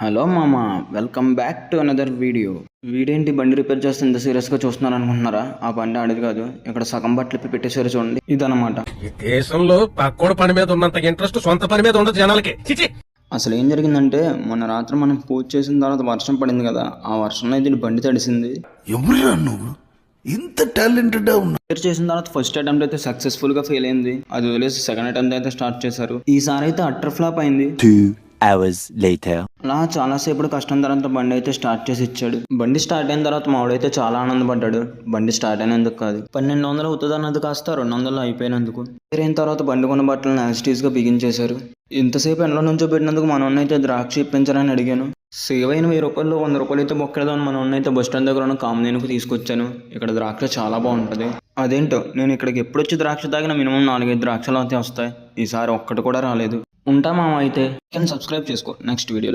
Hello మామ, welcome back to another video. వీడేంటి బండి రిపేర్ చేస్తే ఇంత సీరియస్గా చూస్తున్నారు అనుకుంటున్నారా? ఆ బండి ఆడేది కాదు, ఇక్కడ సగం బట్టలు పెట్టేసారు చూడండి. ఇదన్నమాట. ఈ దేశంలో పక్కోడు పని మీద ఉన్నంత ఇంట్రెస్ట్ సొంత పని మీద ఉండదు జనాలకి. చిచి. అసలు ఏం జరిగిందంటే, మొన్న రాత్రి మనం పూజ చేసిన తర్వాత వర్షం పడింది కదా, ఆ వర్షంలో ఇది బండి తడిసింది. ఎవరురా నువ్వు ఇంత టాలెంటెడ్ ఉన్నా? రిపేర్ చేసిన తర్వాత ఫస్ట్ అటెంప్ట్ అయితే సక్సెస్ఫుల్ గా ఫెయిల్ అయింది. అది వదిలేసి సెకండ్ అటెంప్ట్ అయితే స్టార్ట్ చేశారు. ఈసారి అయితే అట్టర్ ఫ్లాప్ అయింది. 2 hours later. అలా చాలాసేపు కష్టం తర్వాత బండి అయితే స్టార్ట్ చేసి ఇచ్చాడు. బండి స్టార్ట్ అయిన తర్వాత మావాడైతే చాలా ఆనందపడ్డాడు. బండి స్టార్ట్ అయినందుకు కాదు, 1200 అవుతుంది అన్నది కాస్త 200 అయిపోయినందుకు. అయిన తర్వాత బండి కొన్న బట్టలను యాజిటీస్ గా బిగించేశారు. ఇంతసేపు ఎండలో నుంచో పెట్టినందుకు మన అయితే ద్రాక్ష ఇప్పించాలని అడిగాను. సేవ్ అయిన 1000 రూపాయలు 100 రూపాయలు అయితే బొక్కలేదని మన అయితే బస్ స్టాండ్ దగ్గర ఉన్న కామనేనుకు తీసుకొచ్చాను. ఇక్కడ ద్రాక్ష చాలా బాగుంటుంది. అదేంటో, నేను ఇక్కడికి ఎప్పుడు వచ్చి ద్రాక్ష తాగినా మినిమం 4-5 ద్రాక్షలు అయితే వస్తాయి. ఈసారి ఒక్కటి కూడా రాలేదు. ఉంటా మామ అయితే. సబ్స్క్రైబ్ చేసుకో నెక్స్ట్ వీడియోలో.